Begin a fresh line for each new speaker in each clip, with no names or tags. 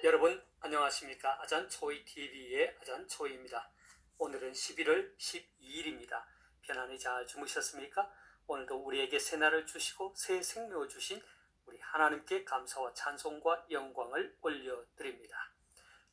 여러분 안녕하십니까? 아잔초이TV의 아잔초이입니다. 오늘은 11월 12일입니다. 편안히 잘 주무셨습니까? 오늘도 우리에게 새날을 주시고 새 생명을 주신 우리 하나님께 감사와 찬송과 영광을 올려드립니다.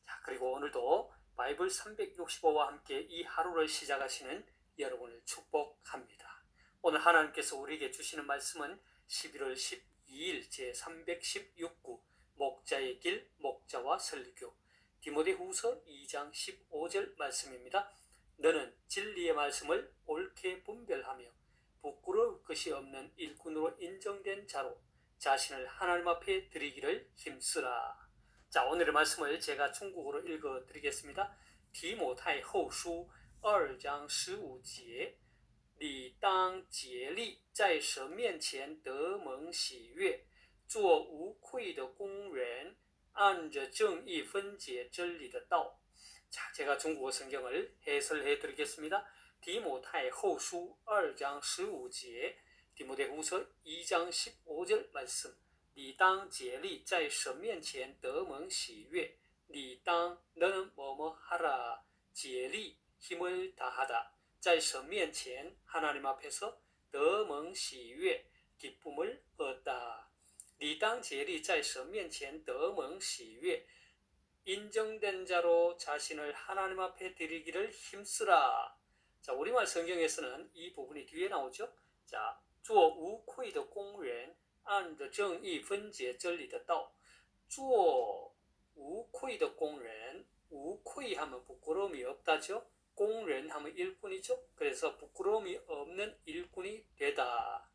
자, 그리고 오늘도 바이블 365와 함께 이 하루를 시작하시는 여러분을 축복합니다. 오늘 하나님께서 우리에게 주시는 말씀은 11월 12일 제316구 목자의 길, 목자와 설교, 디모데후서 2장 15절 말씀입니다. 너는 진리의 말씀을 옳게 분별하며 부끄러울 것이 없는 일꾼으로 인정된 자로 자신을 하나님 앞에 드리기를 힘쓰라. 자, 오늘의 말씀을 제가 중국어로 읽어드리겠습니다. 디모데후서 2장 15节你当竭力在神面前得蒙喜悦，做无愧的工人，按着正义分解真理的道。 자, 제가 중국어 성경을 해설해 드리겠습니다. 디모데후서 2장 15节, 디모데후서 2장 15절 말씀. 你当竭力在神面前得蒙喜悦，你当 너는 뭐뭐 하라. 竭力 힘을 다하다. 在神面前 하나님 앞에서 得蒙喜悦 기쁨을 얻다. 你当竭力在神面前得蒙喜悦 인정된 자로 자신을 하나님 앞에 드리기를 힘쓰라. 자, 우리말 성경에서는 이 부분이 뒤에 나오죠. 자, 做无愧的工人，按着正义分解真理的道。做无愧的工人，无愧하면 부끄러움이 없다죠. 공연 하면 일꾼이죠. 그래서 부끄러움이 없는 일꾼이 되다.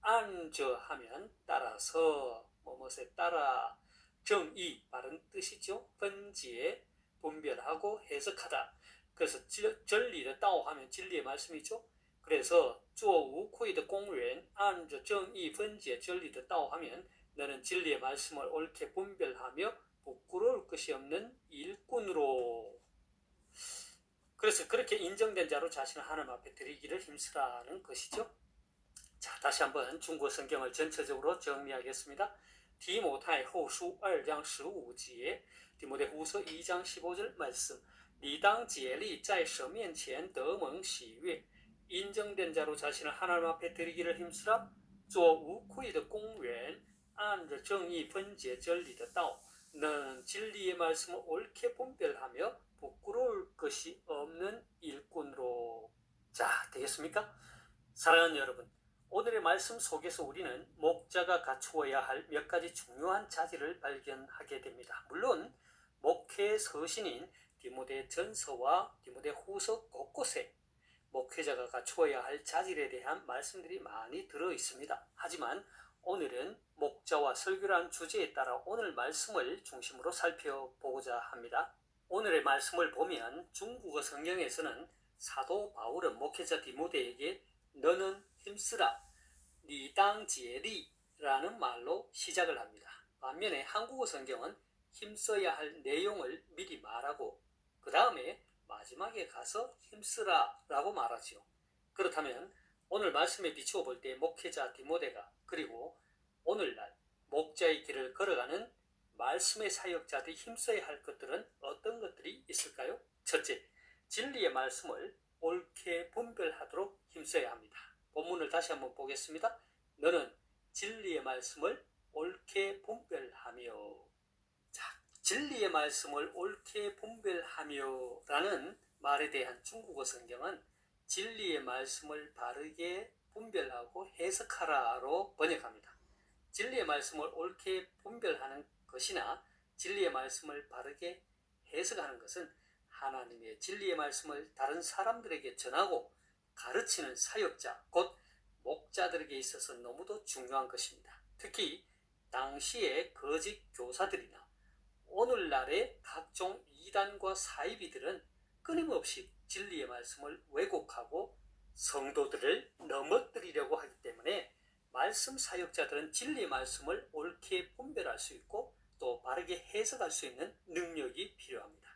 앉아 하면 따라서, 뭐뭐에 따라, 정의, 바른 뜻이죠. 분지에 분별하고 해석하다. 그래서 진리의 따오 하면 진리의 말씀이죠. 그래서 做无愧的工人按着正义分解真理的道 하면 너는 진리의 말씀을 옳게 분별하며 부끄러울 것이 없는 일꾼으로. 그래서 그렇게 인정된 자로 자신을 하나님 앞에 드리기를 힘쓰라는 것이죠. 자, 다시 한번 중국어 성경을 전체적으로 정리하겠습니다. 디모데후서 2장 15节, 디모데후서 2장 15절 말씀. 你当竭力在神面前得蒙喜悦 인정된 자로 자신을 하나님 앞에 드리기를 힘쓰라. 做无愧的工人，按着正义分解真理的道。 너는 진리의 말씀을 옳게 분별하며 부끄러울 것이 없는 일꾼으로. 자, 되겠습니까? 사랑하는 여러분, 오늘의 말씀 속에서 우리는 목자가 갖추어야 할 몇 가지 중요한 자질을 발견하게 됩니다. 물론 목회의 서신인 디모데전서와 디모데후서 곳곳에 목회자가 갖추어야 할 자질에 대한 말씀들이 많이 들어 있습니다. 하지만 오늘은 목자와 설교라는 주제에 따라 오늘 말씀을 중심으로 살펴보고자 합니다. 오늘의 말씀을 보면 중국어 성경에서는 사도 바울은 목회자 디모데에게 너는 힘쓰라, 你当竭力 라는 말로 시작을 합니다. 반면에 한국어 성경은 힘써야 할 내용을 미리 말하고 그 다음에 마지막에 가서 힘쓰라 라고 말하죠. 그렇다면 오늘 말씀에 비추어 볼 때 목회자 디모데가 그리고 오늘날 목자의 길을 걸어가는 말씀의 사역자들이 힘써야 할 것들은 어떤 것들이 있을까요? 첫째, 진리의 말씀을 옳게 분별하도록 힘써야 합니다. 본문을 다시 한번 보겠습니다. 너는 진리의 말씀을 옳게 분별하며. 자, 진리의 말씀을 옳게 분별하며 라는 말에 대한 중국어 성경은 진리의 말씀을 바르게 분별하고 해석하라로 번역합니다. 진리의 말씀을 옳게 분별하는 것이나 진리의 말씀을 바르게 해석하는 것은 하나님의 진리의 말씀을 다른 사람들에게 전하고 가르치는 사역자, 곧 목자들에게 있어서 너무도 중요한 것입니다. 특히 당시의 거짓 교사들이나 오늘날의 각종 이단과 사이비들은 끊임없이 진리의 말씀을 왜곡하고 성도들을 넘어뜨리려고 하기 때문에 말씀 사역자들은 진리의 말씀을 옳게 분별할 수 있고 또 바르게 해석할 수 있는 능력이 필요합니다.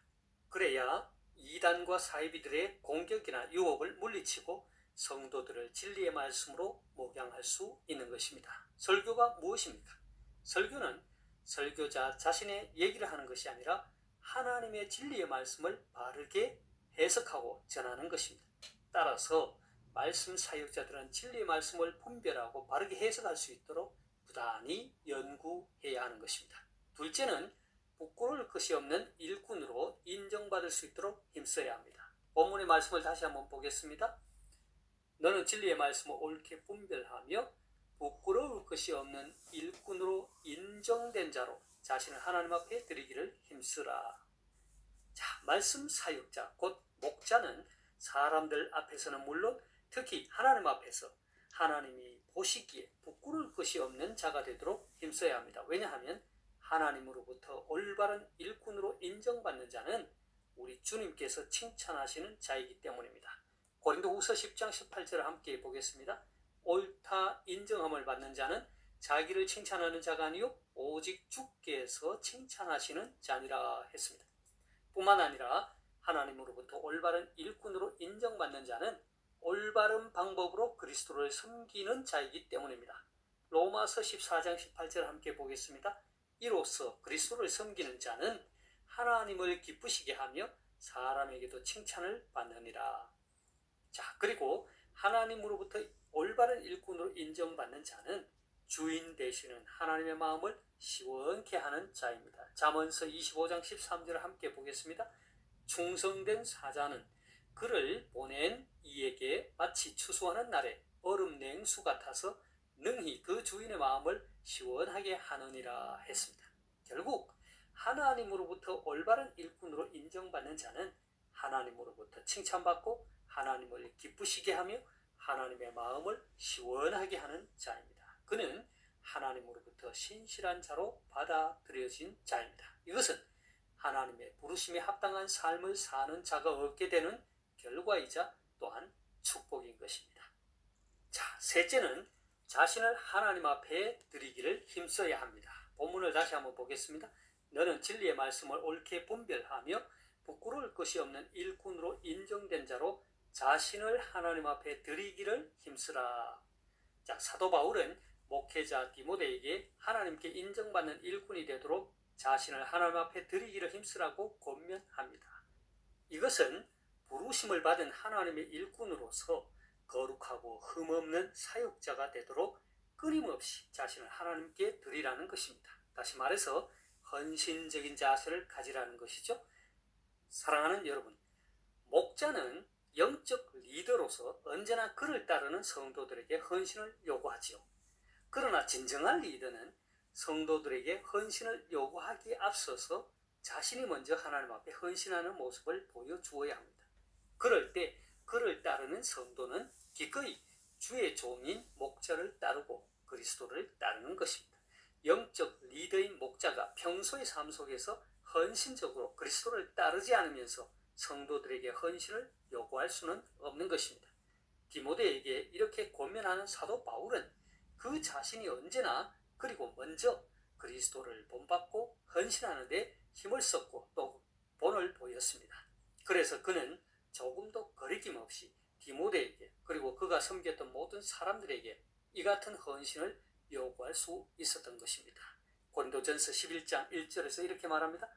그래야 이단과 사이비들의 공격이나 유혹을 물리치고 성도들을 진리의 말씀으로 목양할 수 있는 것입니다. 설교가 무엇입니까? 설교는 설교자 자신의 얘기를 하는 것이 아니라 하나님의 진리의 말씀을 바르게 해석하고 전하는 것입니다. 따라서 말씀 사역자들은 진리의 말씀을 분별하고 바르게 해석할 수 있도록 부단히 연구해야 하는 것입니다. 둘째는 부끄러울 것이 없는 일꾼으로 인정받을 수 있도록 힘써야 합니다. 본문의 말씀을 다시 한번 보겠습니다. 너는 진리의 말씀을 옳게 분별하며 부끄러울 것이 없는 일꾼으로 인정된 자로 자신을 하나님 앞에 드리기를 힘쓰라. 자, 말씀 사역자 곧 목자는 사람들 앞에서는 물론 특히 하나님 앞에서 하나님이 보시기에 부끄러울 것이 없는 자가 되도록 힘써야 합니다. 왜냐하면 하나님으로부터 올바른 일꾼으로 인정받는 자는 우리 주님께서 칭찬하시는 자이기 때문입니다. 고린도후서 10장 18절을 함께 보겠습니다. 옳다 인정함을 받는 자는 자기를 칭찬하는 자가 아니요 오직 주께서 칭찬하시는 자니라 했습니다. 뿐만 아니라 하나님으로부터 올바른 일꾼으로 인정받는 자는 올바른 방법으로 그리스도를 섬기는 자이기 때문입니다. 로마서 14장 18절 함께 보겠습니다. 이로써 그리스도를 섬기는 자는 하나님을 기쁘시게 하며 사람에게도 칭찬을 받느니라. 자, 그리고 하나님으로부터 올바른 일꾼으로 인정받는 자는 주인 되시는 하나님의 마음을 시원케 하는 자입니다. 잠언서 25장 13절을 함께 보겠습니다. 충성된 사자는 그를 보낸 이에게 마치 추수하는 날에 얼음 냉수 같아서 능히 그 주인의 마음을 시원하게 하느니라 했습니다. 결국 하나님으로부터 올바른 일꾼으로 인정받는 자는 하나님으로부터 칭찬받고 하나님을 기쁘시게 하며 하나님의 마음을 시원하게 하는 자입니다. 그는 하나님으로부터 신실한 자로 받아들여진 자입니다. 이것은 하나님의 부르심에 합당한 삶을 사는 자가 얻게 되는 결과이자 또한 축복인 것입니다. 자, 셋째는 자신을 하나님 앞에 드리기를 힘써야 합니다. 본문을 다시 한번 보겠습니다. 너는 진리의 말씀을 옳게 분별하며 부끄러울 것이 없는 일꾼으로 인정된 자로 자신을 하나님 앞에 드리기를 힘쓰라. 자, 사도 바울은 목회자 디모데에게 하나님께 인정받는 일꾼이 되도록 자신을 하나님 앞에 드리기를 힘쓰라고 권면합니다. 이것은 부르심을 받은 하나님의 일꾼으로서 거룩하고 흠없는 사역자가 되도록 끊임없이 자신을 하나님께 드리라는 것입니다. 다시 말해서 헌신적인 자세를 가지라는 것이죠. 사랑하는 여러분, 목자는 영적 리더로서 언제나 그를 따르는 성도들에게 헌신을 요구하지요. 그러나 진정한 리더는 성도들에게 헌신을 요구하기에 앞서서 자신이 먼저 하나님 앞에 헌신하는 모습을 보여주어야 합니다. 그럴 때 그를 따르는 성도는 기꺼이 주의 종인 목자를 따르고 그리스도를 따르는 것입니다. 영적 리더인 목자가 평소의 삶 속에서 헌신적으로 그리스도를 따르지 않으면서 성도들에게 헌신을 요구할 수는 없는 것입니다. 디모데에게 이렇게 권면하는 사도 바울은 그 자신이 언제나 그리고 먼저 그리스도를 본받고 헌신하는 데 힘을 썼고 또 본을 보였습니다. 그래서 그는 조금도 거리낌 없이 디모데에게 그리고 그가 섬겼던 모든 사람들에게 이 같은 헌신을 요구할 수 있었던 것입니다. 고린도전서 11장 1절에서 이렇게 말합니다.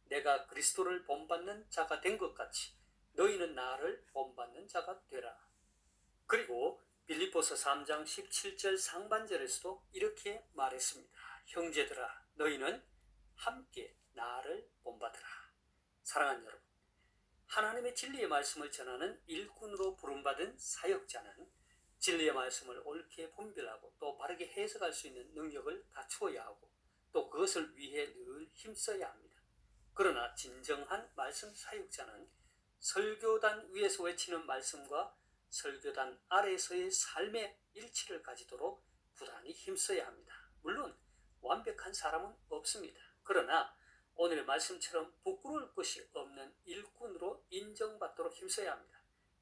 내가 그리스도를 본받는 자가 된 것 같이 너희는 나를 본받는 자가 되라. 그리고 빌립보서 3장 17절 상반절에서도 이렇게 말했습니다. 형제들아 너희는 함께 나를 본받으라. 사랑하는 여러분, 하나님의 진리의 말씀을 전하는 일꾼으로 부름받은 사역자는 진리의 말씀을 옳게 분별하고 또 바르게 해석할 수 있는 능력을 갖추어야 하고 또 그것을 위해 늘 힘써야 합니다. 그러나 진정한 말씀 사역자는 설교단 위에서 외치는 말씀과 설교단 아래에서의 삶의 일치를 가지도록 부단히 힘써야 합니다. 물론 완벽한 사람은 없습니다. 그러나 오늘의 말씀처럼 부끄러울 것이 없는 일꾼으로 인정받도록 힘써야 합니다.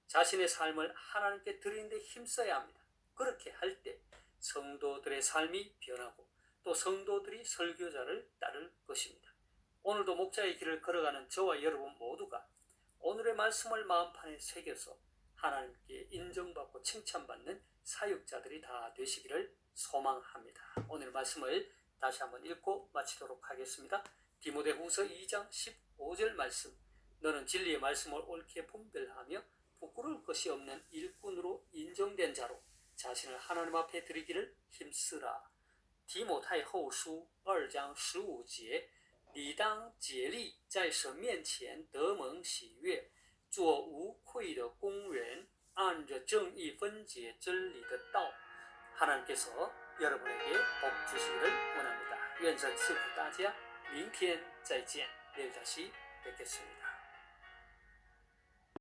자신의 삶을 하나님께 드리는 데 힘써야 합니다. 그렇게 할 때 성도들의 삶이 변하고 또 성도들이 설교자를 따를 것입니다. 오늘도 목자의 길을 걸어가는 저와 여러분 모두가 오늘의 말씀을 마음판에 새겨서 하나님께 인정받고 칭찬받는 사역자들이 다 되시기를 소망합니다. 오늘 말씀을 다시 한번 읽고 마치도록 하겠습니다. 디모데후서 2장 15절 말씀. 너는 진리의 말씀을 옳게 분별하며 부끄러울 것이 없는 일꾼으로 인정된 자로 자신을 하나님 앞에 드리기를 힘쓰라. 提摩太后书2章15节，你当竭力在神面前得蒙喜悦，做无愧的工人，按着正义分解真理的道。 하나님께서 여러분에게 복 주시기를 원합니다.愿神赐福大家，明天再见，내일 다시 뵙겠습니다.